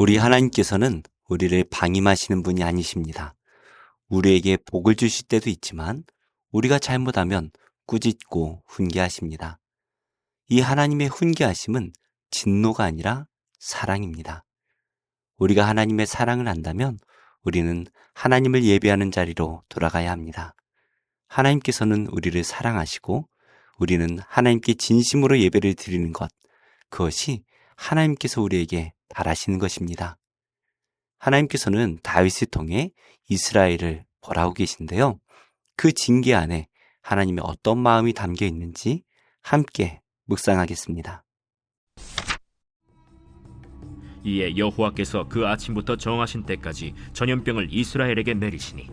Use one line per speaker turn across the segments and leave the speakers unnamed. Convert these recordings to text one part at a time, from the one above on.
우리 하나님께서는 우리를 방임하시는 분이 아니십니다. 우리에게 복을 주실 때도 있지만 우리가 잘못하면 꾸짖고 훈계하십니다. 이 하나님의 훈계하심은 진노가 아니라 사랑입니다. 우리가 하나님의 사랑을 안다면 우리는 하나님을 예배하는 자리로 돌아가야 합니다. 하나님께서는 우리를 사랑하시고 우리는 하나님께 진심으로 예배를 드리는 것, 그것이 하나님께서 우리에게 바라시는 것입니다. 하나님께서는 다윗을 통해 이스라엘을 벌하고 계신데요. 그 징계 안에 하나님의 어떤 마음이 담겨 있는지 함께 묵상하겠습니다.
이에 여호와께서 그 아침부터 정하신 때까지 전염병을 이스라엘에게 내리시니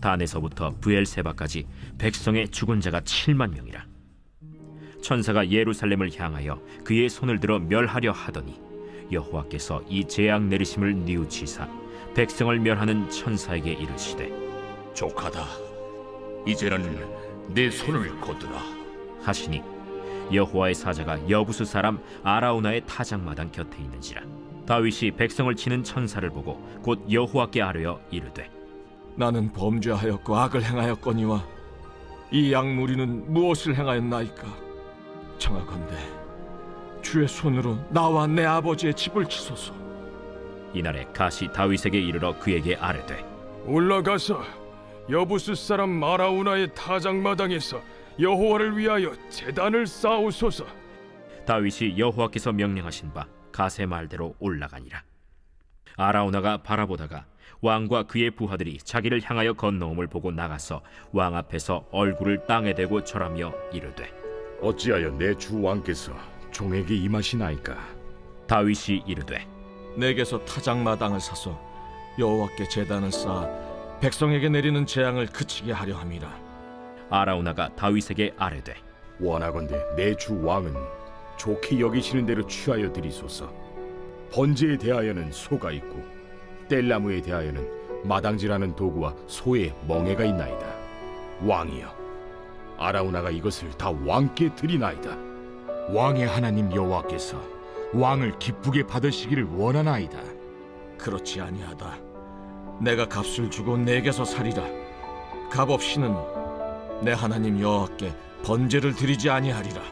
단에서부터 브엘세바까지 백성의 죽은 자가 7만 명이라. 천사가 예루살렘을 향하여 그의 손을 들어 멸하려 하더니 여호와께서 이 재앙 내리심을 뉘우치사 백성을 멸하는 천사에게 이르시되
족하다. 이제는 내 손을 거두라
하시니 여호와의 사자가 여부수 사람 아라우나의 타작마당 곁에 있는지라. 다윗이 백성을 치는 천사를 보고 곧 여호와께 아뢰어 이르되
나는 범죄하였고 악을 행하였거니와 이 양무리는 무엇을 행하였나이까? 청하건대 주의 손으로 나와 내 아버지의 집을 치소서.
이날에 갓이 다윗에게 이르러 그에게 아뢰되
올라가서 여부스 사람 아라우나의 타작마당에서 여호와를 위하여 제단을 쌓으소서.
다윗이 여호와께서 명령하신 바 갓의 말대로 올라가니라. 아라우나가 바라보다가 왕과 그의 부하들이 자기를 향하여 건너옴을 보고 나가서 왕 앞에서 얼굴을 땅에 대고 절하며 이르되
어찌하여 내 주 왕께서 종에게 임하시나이까?
다윗이 이르되
내게서 타작마당을 사서 여호와께 제단을 쌓아 백성에게 내리는 재앙을 그치게 하려 함이라.
아라우나가 다윗에게 아뢰되
원하건대 내 주 왕은 좋게 여기시는 대로 취하여 드리소서. 번제에 대하여는 소가 있고 뗄나무에 대하여는 마당질하는 도구와 소의 멍에가 있나이다. 왕이여, 아라우나가 이것을 다 왕께 드리나이다.
왕의 하나님 여호와께서 왕을 기쁘게 받으시기를 원하나이다.
그렇지 아니하다. 내가 값을 주고 내게서 살이라. 값 없이는 내 하나님 여호와께 번제를 드리지 아니하리라.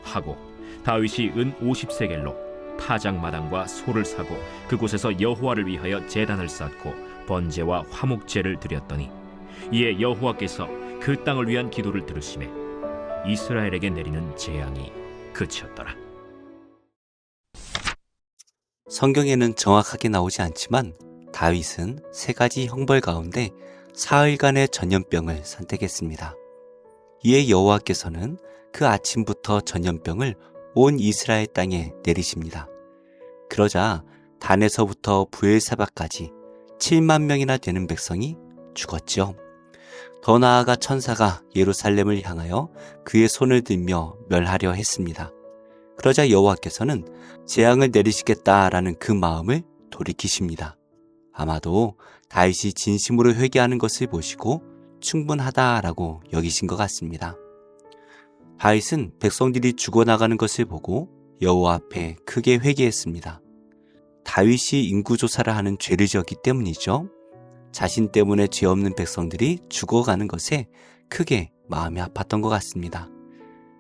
하고 다윗이 은 50세겔로 타작마당과 소를 사고 그곳에서 여호와를 위하여 제단을 쌓고 번제와 화목제를 드렸더니 이에 여호와께서 그 땅을 위한 기도를 들으시매 이스라엘에게 내리는 재앙이 그쳤더라.
성경에는 정확하게 나오지 않지만 다윗은 세 가지 형벌 가운데 사흘간의 전염병을 선택했습니다. 이에 여호와께서는 그 아침부터 전염병을 온 이스라엘 땅에 내리십니다. 그러자 단에서부터 브엘사바까지 7만 명이나 되는 백성이 죽었죠. 더 나아가 천사가 예루살렘을 향하여 그의 손을 들며 멸하려 했습니다. 그러자 여호와께서는 재앙을 내리시겠다라는 그 마음을 돌이키십니다. 아마도 다윗이 진심으로 회개하는 것을 보시고 충분하다라고 여기신 것 같습니다. 다윗은 백성들이 죽어나가는 것을 보고 여호와 앞에 크게 회개했습니다. 다윗이 인구조사를 하는 죄를 지었기 때문이죠. 자신 때문에 죄 없는 백성들이 죽어가는 것에 크게 마음이 아팠던 것 같습니다.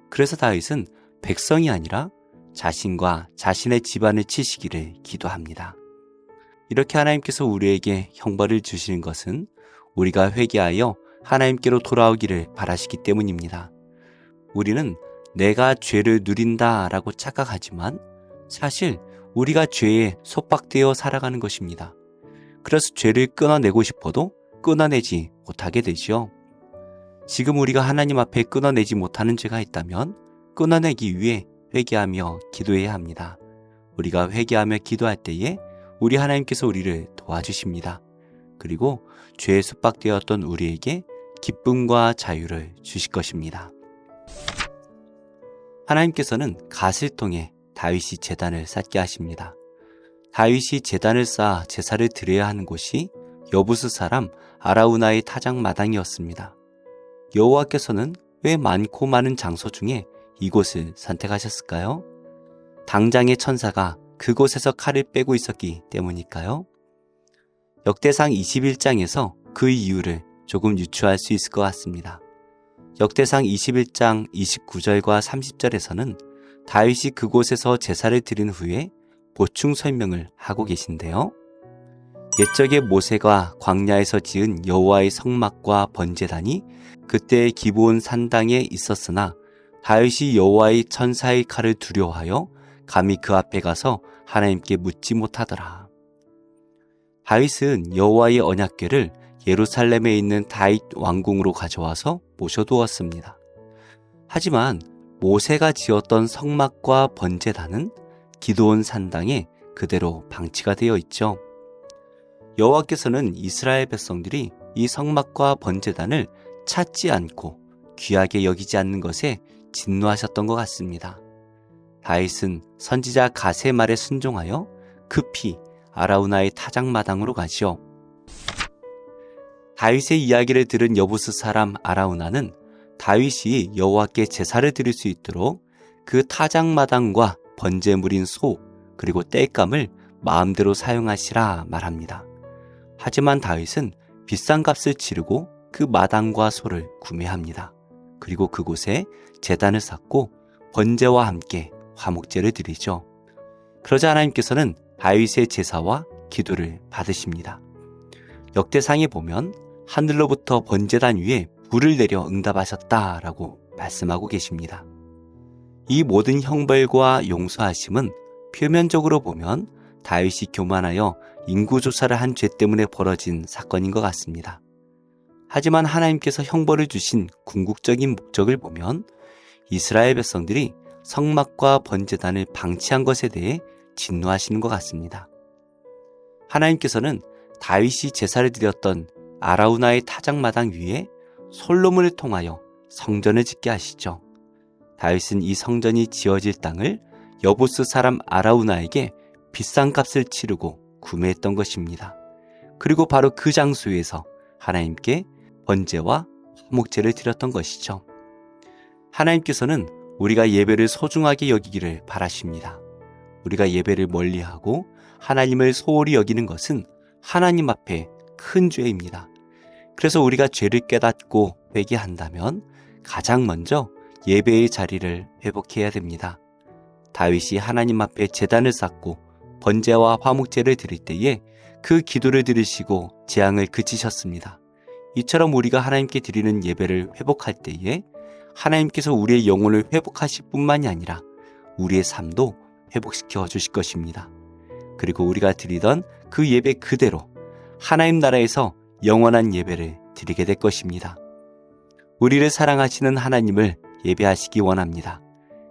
그래서 다윗은 백성이 아니라 자신과 자신의 집안을 치시기를 기도합니다. 이렇게 하나님께서 우리에게 형벌을 주시는 것은 우리가 회개하여 하나님께로 돌아오기를 바라시기 때문입니다. 우리는 내가 죄를 누린다라고 착각하지만 사실 우리가 죄에 속박되어 살아가는 것입니다. 그래서 죄를 끊어내고 싶어도 끊어내지 못하게 되죠. 지금 우리가 하나님 앞에 끊어내지 못하는 죄가 있다면 끊어내기 위해 회개하며 기도해야 합니다. 우리가 회개하며 기도할 때에 우리 하나님께서 우리를 도와주십니다. 그리고 죄에 속박되었던 우리에게 기쁨과 자유를 주실 것입니다. 하나님께서는 갓을 통해 다윗이 제단을 쌓게 하십니다. 다윗이 제단을 쌓아 제사를 드려야 하는 곳이 여부스 사람 아라우나의 타작마당이었습니다. 여호와께서는 왜 많고 많은 장소 중에 이곳을 선택하셨을까요? 당장의 천사가 그곳에서 칼을 빼고 있었기 때문일까요? 역대상 21장에서 그 이유를 조금 유추할 수 있을 것 같습니다. 역대상 21장 29절과 30절에서는 다윗이 그곳에서 제사를 드린 후에 보충 설명을 하고 계신데요. 옛적의 모세가 광야에서 지은 여호와의 성막과 번제단이 그때의 기브온 산당에 있었으나 다윗이 여호와의 천사의 칼을 두려워하여 감히 그 앞에 가서 하나님께 묻지 못하더라. 다윗은 여호와의 언약궤를 예루살렘에 있는 다윗 왕궁으로 가져와서 모셔두었습니다. 하지만 모세가 지었던 성막과 번제단은 기드온 산당에 그대로 방치가 되어 있죠. 여호와께서는 이스라엘 백성들이 이 성막과 번제단을 찾지 않고 귀하게 여기지 않는 것에 진노하셨던 것 같습니다. 다윗은 선지자 갓의 말에 순종하여 급히 아라우나의 타작마당으로 가지요. 다윗의 이야기를 들은 여부스 사람 아라우나는 다윗이 여호와께 제사를 드릴 수 있도록 그 타작마당과 번제물인 소 그리고 땔감을 마음대로 사용하시라 말합니다. 하지만 다윗은 비싼 값을 치르고 그 마당과 소를 구매합니다. 그리고 그곳에 제단을 쌓고 번제와 함께 화목제를 드리죠. 그러자 하나님께서는 다윗의 제사와 기도를 받으십니다. 역대상에 보면 하늘로부터 번제단 위에 불을 내려 응답하셨다라고 말씀하고 계십니다. 이 모든 형벌과 용서하심은 표면적으로 보면 다윗이 교만하여 인구조사를 한 죄 때문에 벌어진 사건인 것 같습니다. 하지만 하나님께서 형벌을 주신 궁극적인 목적을 보면 이스라엘 백성들이 성막과 번제단을 방치한 것에 대해 진노하시는 것 같습니다. 하나님께서는 다윗이 제사를 드렸던 아라우나의 타작마당 위에 솔로몬을 통하여 성전을 짓게 하시죠. 다윗은 이 성전이 지어질 땅을 여부스 사람 아라우나에게 비싼 값을 치르고 구매했던 것입니다. 그리고 바로 그 장소에서 하나님께 번제와 화목제를 드렸던 것이죠. 하나님께서는 우리가 예배를 소중하게 여기기를 바라십니다. 우리가 예배를 멀리하고 하나님을 소홀히 여기는 것은 하나님 앞에 큰 죄입니다. 그래서 우리가 죄를 깨닫고 회개한다면 가장 먼저 예배의 자리를 회복해야 됩니다. 다윗이 하나님 앞에 제단을 쌓고 번제와 화목제를 드릴 때에 그 기도를 들으시고 재앙을 그치셨습니다. 이처럼 우리가 하나님께 드리는 예배를 회복할 때에 하나님께서 우리의 영혼을 회복하실 뿐만이 아니라 우리의 삶도 회복시켜 주실 것입니다. 그리고 우리가 드리던 그 예배 그대로 하나님 나라에서 영원한 예배를 드리게 될 것입니다. 우리를 사랑하시는 하나님을 예배하시기 원합니다.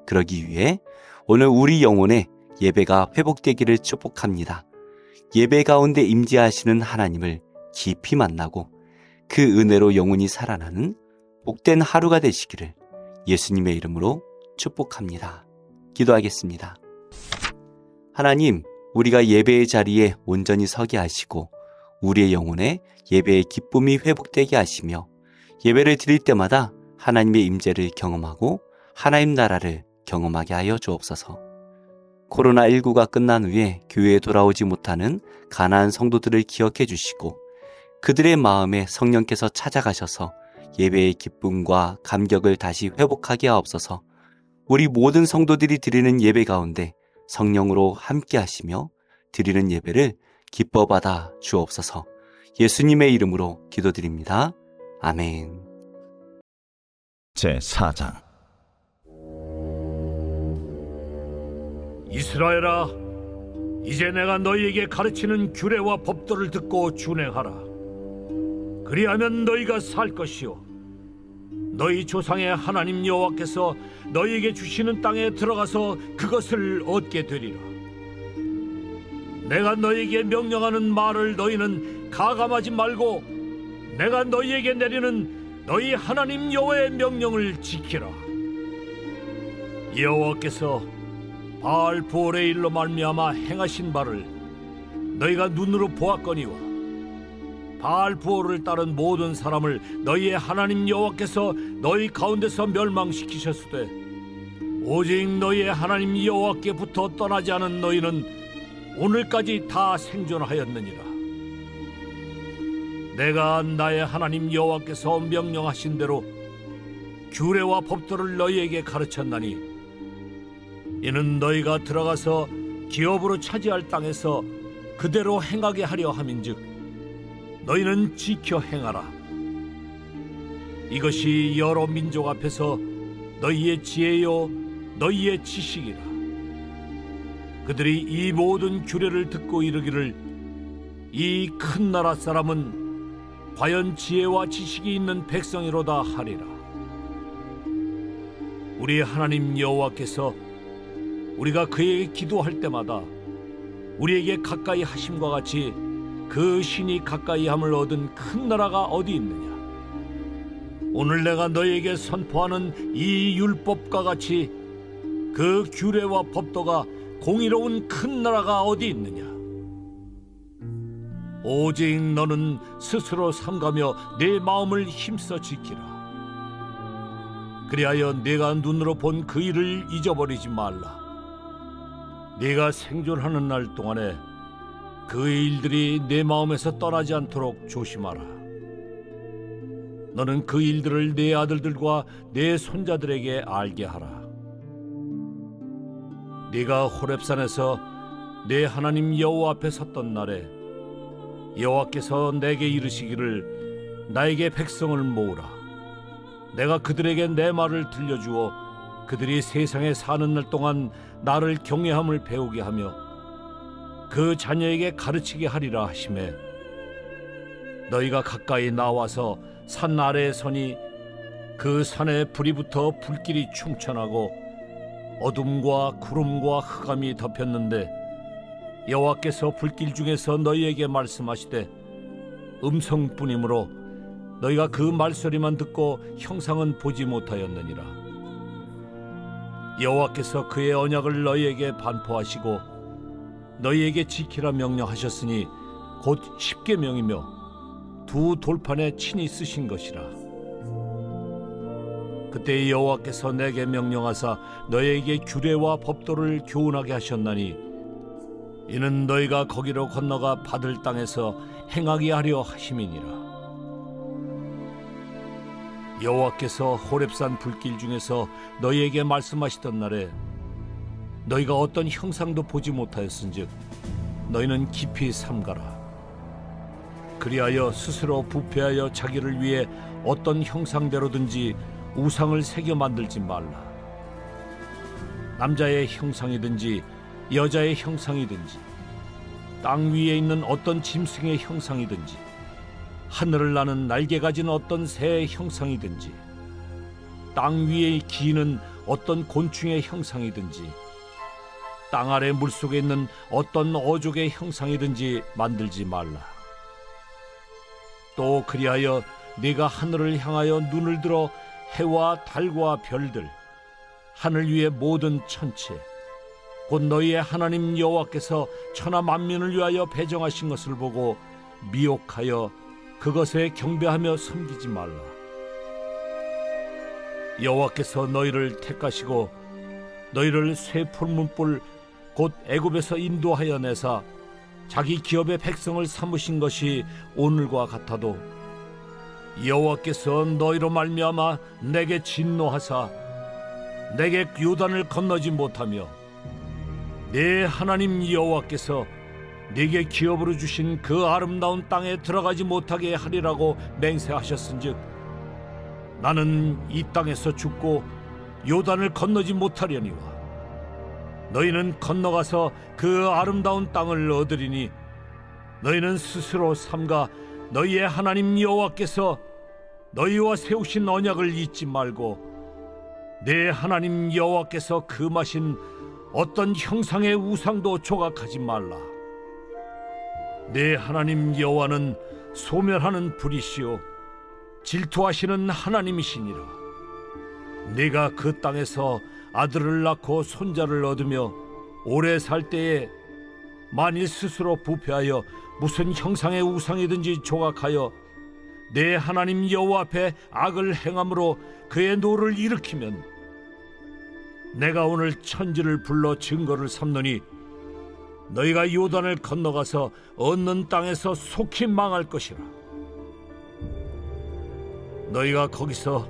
그러기 위해 오늘 우리 영혼의 예배가 회복되기를 축복합니다. 예배 가운데 임재하시는 하나님을 깊이 만나고 그 은혜로 영혼이 살아나는 복된 하루가 되시기를 예수님의 이름으로 축복합니다. 기도하겠습니다. 하나님, 우리가 예배의 자리에 온전히 서게 하시고 우리의 영혼에 예배의 기쁨이 회복되게 하시며 예배를 드릴 때마다 하나님의 임재를 경험하고 하나님 나라를 경험하게 하여 주옵소서. 코로나19가 끝난 후에 교회에 돌아오지 못하는 가나안 성도들을 기억해 주시고 그들의 마음에 성령께서 찾아가셔서 예배의 기쁨과 감격을 다시 회복하게 하옵소서. 우리 모든 성도들이 드리는 예배 가운데 성령으로 함께 하시며 드리는 예배를 기뻐 받아 주옵소서. 예수님의 이름으로 기도드립니다. 아멘.
제4장
이스라엘아, 이제 내가 너희에게 가르치는 규례와 법도를 듣고 준행하라. 그리하면 너희가 살 것이요 너희 조상의 하나님 여호와께서 너희에게 주시는 땅에 들어가서 그것을 얻게 되리라. 내가 너희에게 명령하는 말을 너희는 가감하지 말고 내가 너희에게 내리는 너희 하나님 여호와의 명령을 지키라. 여호와께서 바알 부올의 일로 말미암아 행하신 바를 너희가 눈으로 보았거니와 바알 부올을 따른 모든 사람을 너희의 하나님 여호와께서 너희 가운데서 멸망시키셨으되 오직 너희의 하나님 여호와께부터 떠나지 않은 너희는 오늘까지 다 생존하였느니라. 내가 나의 하나님 여호와께서 명령하신 대로 규례와 법도를 너희에게 가르쳤나니 이는 너희가 들어가서 기업으로 차지할 땅에서 그대로 행하게 하려 함인즉 너희는 지켜 행하라. 이것이 여러 민족 앞에서 너희의 지혜요 너희의 지식이라. 그들이 이 모든 규례를 듣고 이르기를 이 큰 나라 사람은 과연 지혜와 지식이 있는 백성이로다 하리라. 우리 하나님 여호와께서 우리가 그에게 기도할 때마다 우리에게 가까이 하심과 같이 그 신이 가까이 함을 얻은 큰 나라가 어디 있느냐? 오늘 내가 너희에게 선포하는 이 율법과 같이 그 규례와 법도가 공의로운 큰 나라가 어디 있느냐? 오직 너는 스스로 삼가며 내 마음을 힘써 지키라. 그리하여 네가 눈으로 본 그 일을 잊어버리지 말라. 네가 생존하는 날 동안에 그 일들이 내 마음에서 떠나지 않도록 조심하라. 너는 그 일들을 네 아들들과 네 손자들에게 알게 하라. 네가 호렙산에서 내 하나님 여호와 앞에 섰던 날에 여호와께서 내게 이르시기를 나에게 백성을 모으라. 내가 그들에게 내 말을 들려주어 그들이 세상에 사는 날 동안 나를 경외함을 배우게 하며 그 자녀에게 가르치게 하리라 하시매 너희가 가까이 나와서 산 아래에 서니 그 산에 불이 붙어 불길이 충천하고 어둠과 구름과 흑암이 덮였는데 여호와께서 불길 중에서 너희에게 말씀하시되 음성뿐이므로 너희가 그 말소리만 듣고 형상은 보지 못하였느니라. 여호와께서 그의 언약을 너희에게 반포하시고 너희에게 지키라 명령하셨으니 곧 십계명이며 두 돌판에 친히 쓰신 것이라. 그때 여호와께서 내게 명령하사 너희에게 규례와 법도를 교훈하게 하셨나니 이는 너희가 거기로 건너가 받을 땅에서 행하게 하려 하심이니라. 여호와께서 호렙산 불길 중에서 너희에게 말씀하시던 날에 너희가 어떤 형상도 보지 못하였은즉 너희는 깊이 삼가라. 그리하여 스스로 부패하여 자기를 위해 어떤 형상대로든지 우상을 새겨 만들지 말라. 남자의 형상이든지 여자의 형상이든지 땅 위에 있는 어떤 짐승의 형상이든지 하늘을 나는 날개 가진 어떤 새의 형상이든지 땅 위에 기는 어떤 곤충의 형상이든지 땅 아래 물속에 있는 어떤 어족의 형상이든지 만들지 말라. 또 그리하여 네가 하늘을 향하여 눈을 들어 해와 달과 별들 하늘 위의 모든 천체 곧 너희의 하나님 여호와께서 천하 만민을 위하여 배정하신 것을 보고 미혹하여 그것에 경배하며 섬기지 말라. 여호와께서 너희를 택하시고 너희를 새 풀문불 곧 애굽에서 인도하여 내사 자기 기업의 백성을 삼으신 것이 오늘과 같아도 여호와께서 너희로 말미암아 내게 진노하사 내게 요단을 건너지 못하며 내 하나님 여호와께서 네게 기업으로 주신 그 아름다운 땅에 들어가지 못하게 하리라고 맹세하셨은즉 나는 이 땅에서 죽고 요단을 건너지 못하려니와 너희는 건너가서 그 아름다운 땅을 얻으리니 너희는 스스로 삼가 너희의 하나님 여호와께서 너희와 세우신 언약을 잊지 말고 내 하나님 여호와께서 금하신 어떤 형상의 우상도 조각하지 말라. 내 하나님 여호와는 소멸하는 불이시요 질투하시는 하나님이시니라. 네가 그 땅에서 아들을 낳고 손자를 얻으며 오래 살 때에 만일 스스로 부패하여 무슨 형상의 우상이든지 조각하여 내 하나님 여호와 앞에 악을 행함으로 그의 노를 일으키면 내가 오늘 천지를 불러 증거를 삼노니 너희가 요단을 건너가서 얻는 땅에서 속히 망할 것이라. 너희가 거기서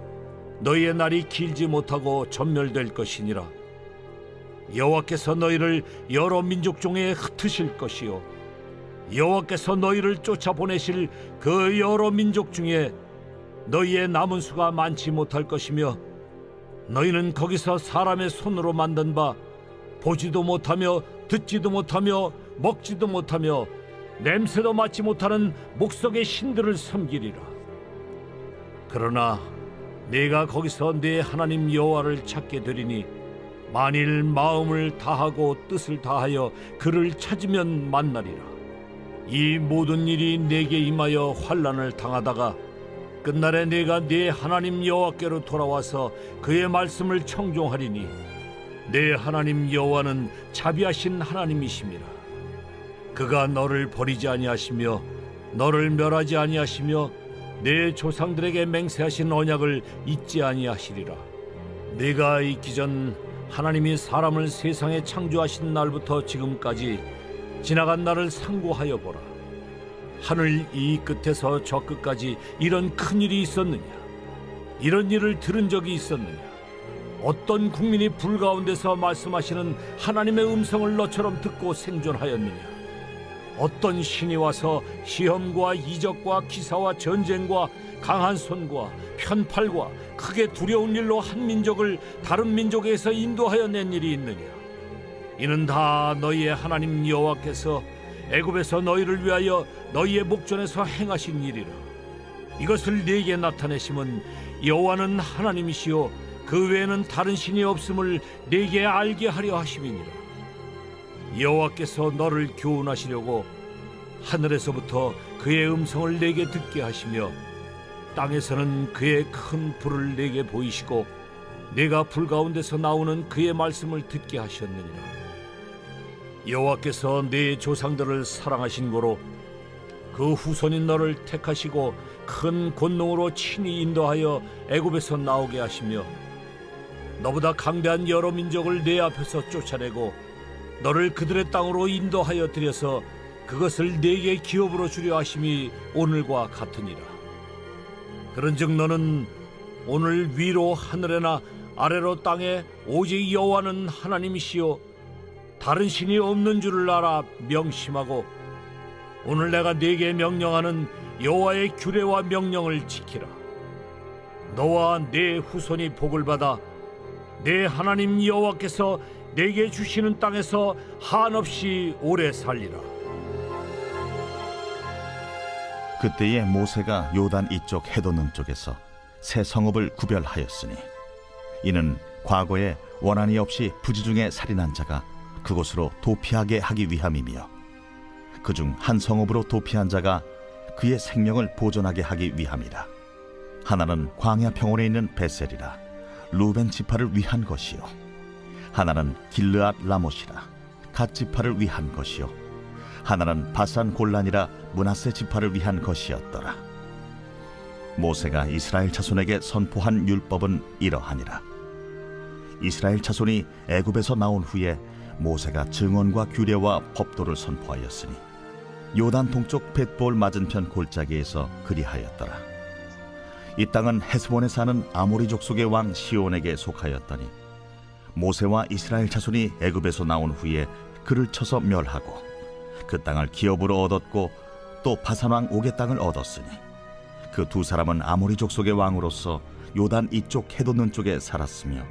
너희의 날이 길지 못하고 전멸될 것이니라. 여호와께서 너희를 여러 민족 중에 흩으실 것이요 여호와께서 너희를 쫓아보내실 그 여러 민족 중에 너희의 남은 수가 많지 못할 것이며 너희는 거기서 사람의 손으로 만든 바 보지도 못하며 듣지도 못하며 먹지도 못하며 냄새도 맡지 못하는 목석의 신들을 섬기리라. 그러나 네가 거기서 네 하나님 여호와를 찾게 되리니 만일 마음을 다하고 뜻을 다하여 그를 찾으면 만나리라. 이 모든 일이 네게 임하여 환난을 당하다가 끝날에 네가 네 하나님 여호와께로 돌아와서 그의 말씀을 청종하리니 네 하나님 여호와는 자비하신 하나님이심이라. 그가 너를 버리지 아니하시며 너를 멸하지 아니하시며 네 조상들에게 맹세하신 언약을 잊지 아니하시리라. 네가 있기 전 하나님이 사람을 세상에 창조하신 날부터 지금까지 지나간 날을 상고하여 보라. 하늘 이 끝에서 저 끝까지 이런 큰 일이 있었느냐? 이런 일을 들은 적이 있었느냐? 어떤 국민이 불 가운데서 말씀하시는 하나님의 음성을 너처럼 듣고 생존하였느냐? 어떤 신이 와서 시험과 이적과 기사와 전쟁과 강한 손과 편팔과 크게 두려운 일로 한 민족을 다른 민족에서 인도하여 낸 일이 있느냐? 이는 다 너희의 하나님 여호와께서 애굽에서 너희를 위하여 너희의 목전에서 행하신 일이라. 이것을 네게 나타내심은 여호와는 하나님이시요 그 외에는 다른 신이 없음을 네게 알게 하려 하심이니라. 여호와께서 너를 교훈하시려고 하늘에서부터 그의 음성을 내게 듣게 하시며 땅에서는 그의 큰 불을 내게 보이시고 내가 불 가운데서 나오는 그의 말씀을 듣게 하셨느니라. 여호와께서 네 조상들을 사랑하신 고로 그 후손인 너를 택하시고 큰 권능으로 친히 인도하여 애굽에서 나오게 하시며 너보다 강대한 여러 민족을 내 앞에서 쫓아내고 너를 그들의 땅으로 인도하여 들여서 그것을 네게 기업으로 주려 하심이 오늘과 같으니라. 그런즉 너는 오늘 위로 하늘에나 아래로 땅에 오직 여호와는 하나님이시요 다른 신이 없는 줄을 알아 명심하고 오늘 내가 네게 명령하는 여호와의 규례와 명령을 지키라. 너와 네 후손이 복을 받아 내 하나님 여호와께서 내게 주시는 땅에서 한없이 오래 살리라.
그때에 모세가 요단 이쪽 해돋는 쪽에서 새 성읍을 구별하였으니 이는 과거에 원한이 없이 부지 중에 살인한 자가 그곳으로 도피하게 하기 위함이며 그중 한 성읍으로 도피한 자가 그의 생명을 보존하게 하기 위함이라. 하나는 광야 평원에 있는 베셀이라 루벤 지파를 위한 것이요 하나는 길르앗 라못이라 갓 지파를 위한 것이요 하나는 바산 골란이라 므낫세 지파를 위한 것이었더라. 모세가 이스라엘 자손에게 선포한 율법은 이러하니라. 이스라엘 자손이 애굽에서 나온 후에 모세가 증언과 규례와 법도를 선포하였으니 요단 동쪽 벳볼 맞은편 골짜기에서 그리하였더라. 이 땅은 헤스본에 사는 아모리 족속의 왕 시온에게 속하였더니 모세와 이스라엘 자손이 애굽에서 나온 후에 그를 쳐서 멸하고 그 땅을 기업으로 얻었고 또 바산 왕 옥의 땅을 얻었으니 그 두 사람은 아모리 족속의 왕으로서 요단 이쪽 해돋는 쪽에 살았으며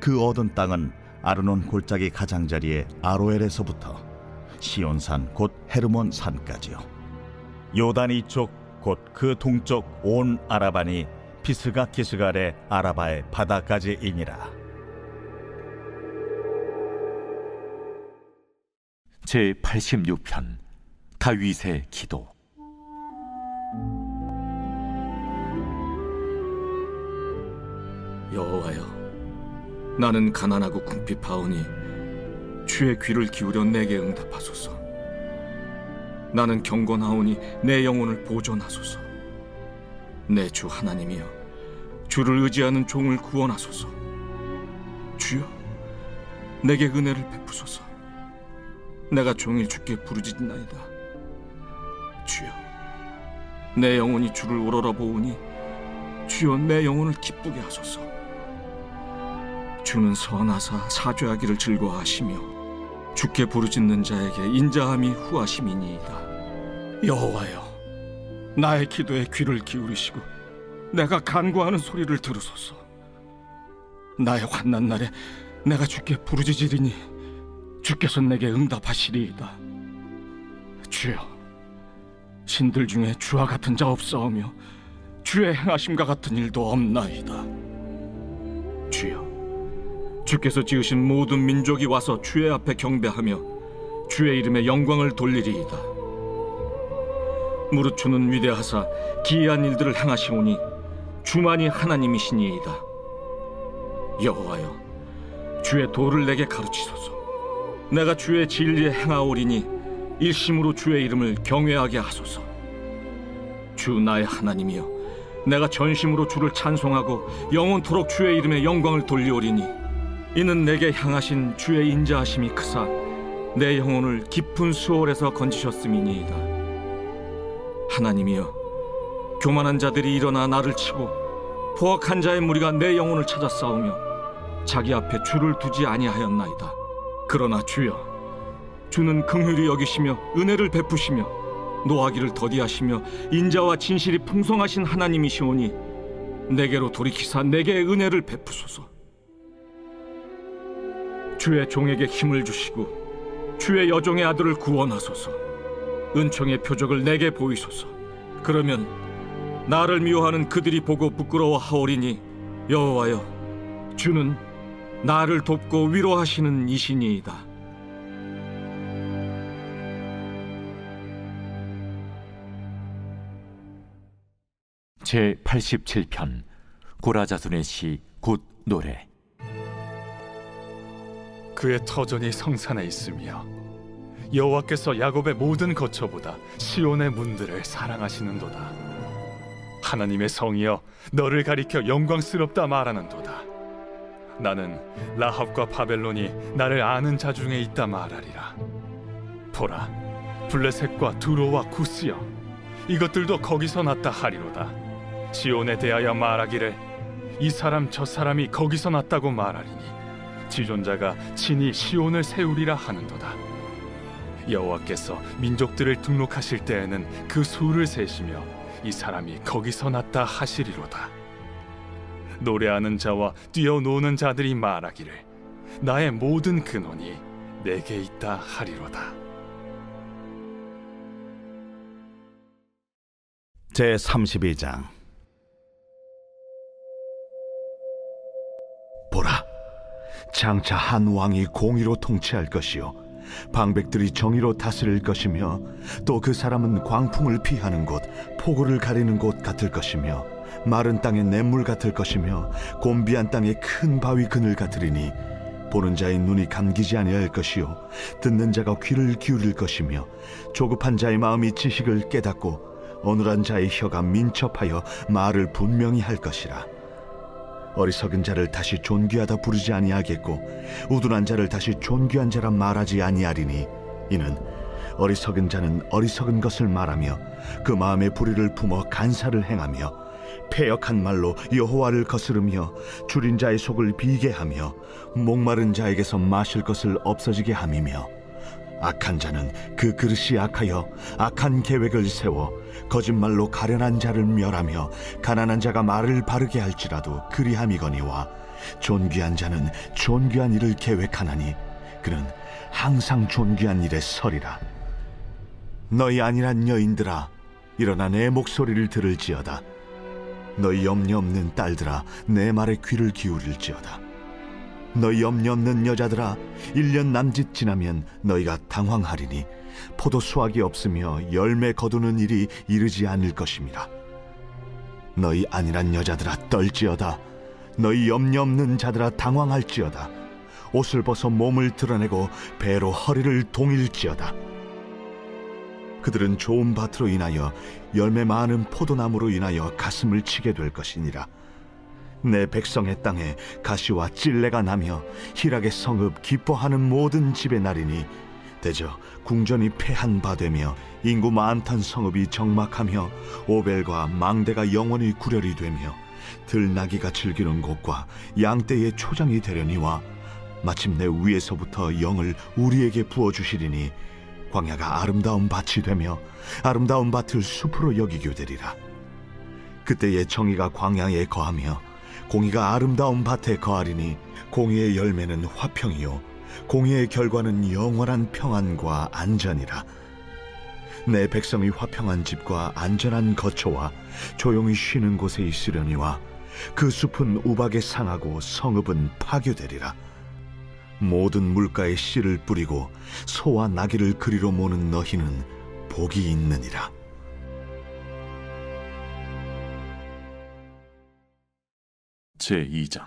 그 얻은 땅은 아르논 골짜기 가장자리에 아로엘에서부터 시온산 곧 헤르몬 산까지요 요단 이쪽 곧 그 동쪽 온 아라반이 피스가 기스갈의 아라바의 바다까지이니라.
제86편 다윗의 기도.
여호와여, 나는 가난하고 궁핍하오니 주의 귀를 기울여 내게 응답하소서. 나는 경건하오니 내 영혼을 보존하소서. 내 주 하나님이여, 주를 의지하는 종을 구원하소서. 주여, 내게 은혜를 베푸소서. 내가 종일 주께 부르짖나이다. 주여, 내 영혼이 주를 우러러 보오니 주여 내 영혼을 기쁘게 하소서. 주는 선하사 사죄하기를 즐거워하시며 주께 부르짖는 자에게 인자함이 후하심이니이다. 여호와여, 나의 기도에 귀를 기울이시고 내가 간구하는 소리를 들으소서. 나의 환난 날에 내가 주께 부르짖으리니 주께서 내게 응답하시리이다. 주여, 신들 중에 주와 같은 자 없사오며 주의 행하심과 같은 일도 없나이다. 주여, 주께서 지으신 모든 민족이 와서 주의 앞에 경배하며 주의 이름에 영광을 돌리리이다. 무릇 주는 위대하사 기이한 일들을 행하시오니 주만이 하나님이시니이다. 여호와여, 주의 도를 내게 가르치소서. 내가 주의 진리에 행하오리니 일심으로 주의 이름을 경외하게 하소서. 주 나의 하나님이여, 내가 전심으로 주를 찬송하고 영원토록 주의 이름에 영광을 돌리오리니 이는 내게 향하신 주의 인자하심이 크사 내 영혼을 깊은 수월에서 건지셨음이니이다. 하나님이여, 교만한 자들이 일어나 나를 치고 포악한 자의 무리가 내 영혼을 찾아 싸우며 자기 앞에 주를 두지 아니하였나이다. 그러나 주여, 주는 긍휼히 여기시며 은혜를 베푸시며 노하기를 더디하시며 인자와 진실이 풍성하신 하나님이시오니 내게로 돌이키사 내게 은혜를 베푸소서. 주의 종에게 힘을 주시고 주의 여종의 아들을 구원하소서. 은총의 표적을 내게 보이소서. 그러면 나를 미워하는 그들이 보고 부끄러워하오리니 여호와여, 주는 나를 돕고 위로하시는 이시니이다.
제 87편 고라자손의 시 굿 노래.
그의 터전이 성산에 있으며 여호와께서 야곱의 모든 거처보다 시온의 문들을 사랑하시는도다. 하나님의 성이여, 너를 가리켜 영광스럽다 말하는도다. 나는 라합과 바벨론이 나를 아는 자 중에 있다 말하리라. 보라, 블레셋과 두로와 구스여, 이것들도 거기서 났다 하리로다. 시온에 대하여 말하기를 이 사람 저 사람이 거기서 났다고 말하리니 지존자가 친히 시온을 세우리라 하는도다. 여호와께서 민족들을 등록하실 때에는 그 수를 세시며 이 사람이 거기서 났다 하시리로다. 노래하는 자와 뛰어노는 자들이 말하기를 나의 모든 근원이 내게 있다 하리로다.
제 32장.
보라, 장차 한 왕이 공의로 통치할 것이요 방백들이 정의로 다스릴 것이며 또 그 사람은 광풍을 피하는 곳, 폭우를 가리는 곳 같을 것이며 마른 땅의 냇물 같을 것이며 곤비한 땅의 큰 바위 그늘 같으리니 보는 자의 눈이 감기지 아니할 것이요 듣는 자가 귀를 기울일 것이며 조급한 자의 마음이 지식을 깨닫고 어눌한 자의 혀가 민첩하여 말을 분명히 할 것이라. 어리석은 자를 다시 존귀하다 부르지 아니하겠고 우둔한 자를 다시 존귀한 자라 말하지 아니하리니 이는 어리석은 자는 어리석은 것을 말하며 그 마음의 불의를 품어 간사를 행하며 패역한 말로 여호와를 거스르며 줄인 자의 속을 비게 하며 목마른 자에게서 마실 것을 없어지게 함이며 악한 자는 그 그릇이 악하여 악한 계획을 세워 거짓말로 가련한 자를 멸하며 가난한 자가 말을 바르게 할지라도 그리함이거니와 존귀한 자는 존귀한 일을 계획하나니 그는 항상 존귀한 일에 서리라. 너희 안일한 여인들아, 일어나 내 목소리를 들을지어다. 너희 염려 없는 딸들아, 내 말에 귀를 기울일지어다. 너희 염려 없는 여자들아, 1년 남짓 지나면 너희가 당황하리니 포도 수확이 없으며 열매 거두는 일이 이르지 않을 것임이라. 너희 안일한 여자들아 떨지어다. 너희 염려 없는 자들아 당황할지어다. 옷을 벗어 몸을 드러내고 배로 허리를 동일지어다. 그들은 좋은 밭으로 인하여 열매 많은 포도나무로 인하여 가슴을 치게 될 것이니라. 내 백성의 땅에 가시와 찔레가 나며 희락의 성읍 기뻐하는 모든 집의 날이니 대저 궁전이 패한 바 되며 인구 많던 성읍이 적막하며 오벨과 망대가 영원히 구렬이 되며 들나귀가 즐기는 곳과 양떼의 초장이 되려니와 마침내 위에서부터 영을 우리에게 부어주시리니 광야가 아름다운 밭이 되며 아름다운 밭을 숲으로 여기게 되리라. 그때에 정의가 광야에 거하며 공의가 아름다운 밭에 거하리니 공의의 열매는 화평이요 공의의 결과는 영원한 평안과 안전이라. 내 백성이 화평한 집과 안전한 거처와 조용히 쉬는 곳에 있으려니와 그 숲은 우박에 상하고 성읍은 파괴되리라. 모든 물가에 씨를 뿌리고 소와 나귀를 그리로 모는 너희는 복이 있느니라.
제2장.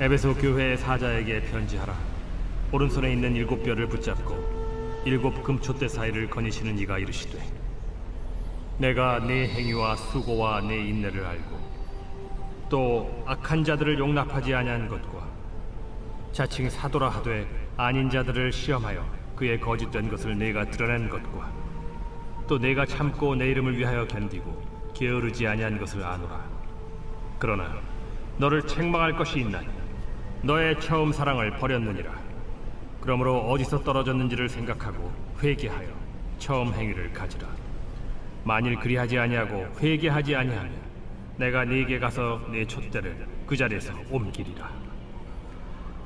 에베소 교회의 사자에게 편지하라. 오른손에 있는 7뼈를 붙잡고 7 금촛대 사이를 거니시는 이가 이르시되, 내가 네 행위와 수고와 네 인내를 알고 또 악한 자들을 용납하지 아니한 것과 자칭 사도라 하되 아닌 자들을 시험하여 그의 거짓된 것을 내가 드러낸 것과 또 내가 참고 내 이름을 위하여 견디고 게으르지 아니한 것을 아노라. 그러나 너를 책망할 것이 있나니 너의 처음 사랑을 버렸느니라. 그러므로 어디서 떨어졌는지를 생각하고 회개하여 처음 행위를 가지라. 만일 그리하지 아니하고 회개하지 아니하면 내가 네게 가서 네 촛대를 그 자리에서 옮기리라.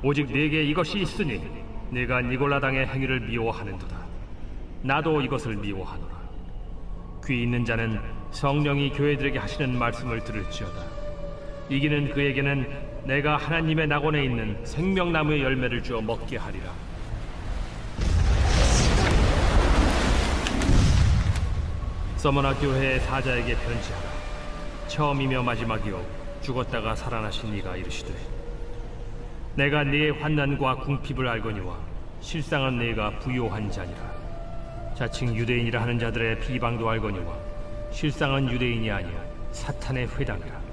오직 네게 이것이 있으니 네가 니골라당의 행위를 미워하는도다. 나도 이것을 미워하노라. 귀 있는 자는 성령이 교회들에게 하시는 말씀을 들을지어다. 이기는 그에게는 내가 하나님의 낙원에 있는 생명나무의 열매를 주어 먹게 하리라. 서머나 교회의 사자에게 편지하라. 처음이며 마지막이요 죽었다가 살아나신 이가 이르시되, 내가 네의 환난과 궁핍을 알거니와 실상은 네가 부요한 자니라. 자칭 유대인이라 하는 자들의 비방도 알거니와 실상은 유대인이 아니야 사탄의 회당이라.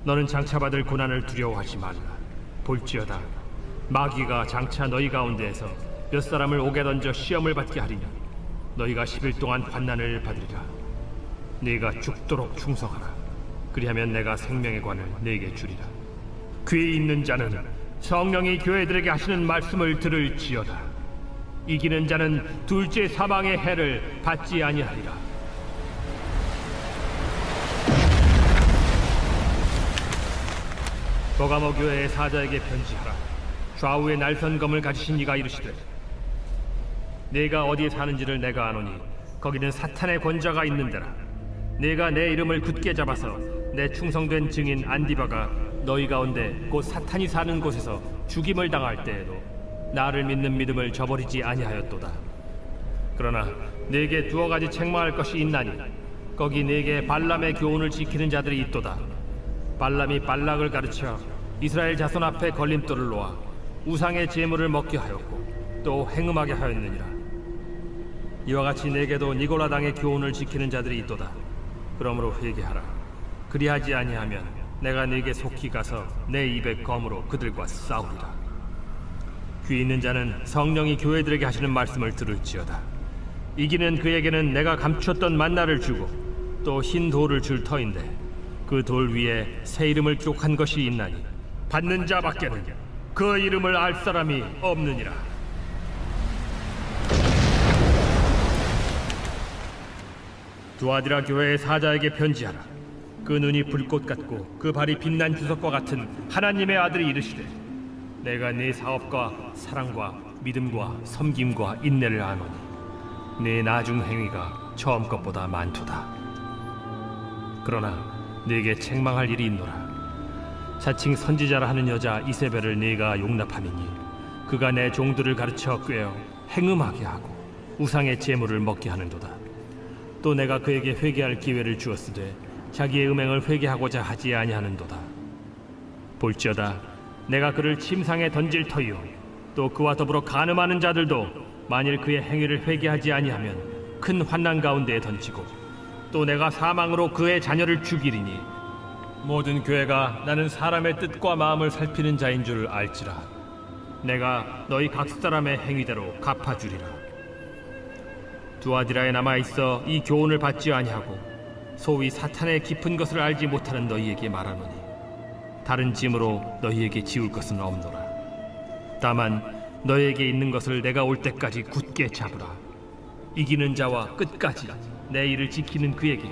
너는 장차 받을 고난을 두려워하지 말라. 볼지어다 마귀가 장차 너희 가운데에서 몇 사람을 옥에 던져 시험을 받게 하리냐. 너희가 10일 동안 환난을 받으리라. 네가 죽도록 충성하라. 그리하면 내가 생명의 관을 네게 주리라. 귀 있는 자는 성령이 교회들에게 하시는 말씀을 들을지어다. 이기는 자는 둘째 사망의 해를 받지 아니하리라. 버가모 교회의 사자에게 편지하라. 좌우에 날선 검을 가지신 이가 이르시되, 내가 어디에 사는지를 내가 아노니 거기는 사탄의 권자가 있는 데라. 내가 내 이름을 굳게 잡아서 내 충성된 증인 안디바가 너희 가운데 곧 사탄이 사는 곳에서 죽임을 당할 때에도 나를 믿는 믿음을 저버리지 아니하였도다. 그러나 네게 2가지 책망할 것이 있나니 거기 네게 발람의 교훈을 지키는 자들이 있도다. 발람이 발락을 가르쳐 이스라엘 자손 앞에 걸림돌을 놓아 우상의 제물을 먹게 하였고 또 행음하게 하였느니라. 이와 같이 네게도 니골라당의 교훈을 지키는 자들이 있도다. 그러므로 회개하라. 그리하지 아니하면 내가 네게 속히 가서 내 입의 검으로 그들과 싸우리라. 귀 있는 자는 성령이 교회들에게 하시는 말씀을 들을지어다. 이기는 그에게는 내가 감추었던 만나를 주고 또 흰 돌을 줄 터인데 그 돌 위에 새 이름을 기록한 것이 있나니 받는 자밖에는 그 이름을 알 사람이 없느니라. 두아디라 교회의 사자에게 편지하라. 그 눈이 불꽃 같고 그 발이 빛난 주석과 같은 하나님의 아들이 이르시되, 내가 네 사업과 사랑과 믿음과 섬김과 인내를 아노니 네 나중 행위가 처음 것보다 많도다. 그러나 네게 책망할 일이 있노라. 자칭 선지자라 하는 여자 이세벨을 네가 용납함이니 그가 내 종들을 가르쳐 꾀어 행음하게 하고 우상의 제물을 먹게 하는도다. 또 내가 그에게 회개할 기회를 주었으되 자기의 음행을 회개하고자 하지 아니하는도다. 볼지어다 내가 그를 침상에 던질 터이요 또 그와 더불어 간음하는 자들도 만일 그의 행위를 회개하지 아니하면 큰 환난 가운데에 던지고 또 내가 사망으로 그의 자녀를 죽이리니 모든 교회가 나는 사람의 뜻과 마음을 살피는 자인 줄 알지라. 내가 너희 각 사람의 행위대로 갚아주리라. 두아디라에 남아 있어 이 교훈을 받지 아니하고 소위 사탄의 깊은 것을 알지 못하는 너희에게 말하노니 다른 짐으로 너희에게 지울 것은 없노라. 다만 너희에게 있는 것을 내가 올 때까지 굳게 잡으라. 이기는 자와 끝까지 내 일을 지키는 그에게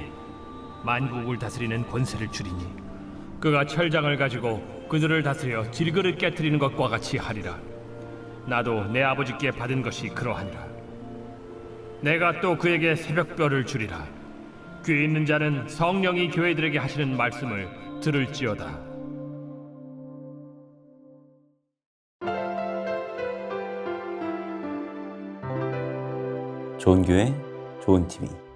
만국을 다스리는 권세를 주리니 그가 철장을 가지고 그들을 다스려 질그릇 깨뜨리는 것과 같이 하리라. 나도 내 아버지께 받은 것이 그러하니라. 내가 또 그에게 새벽별을 주리라. 귀 있는 자는 성령이 교회들에게 하시는 말씀을 들을지어다.
좋은 교회, 좋은 TV.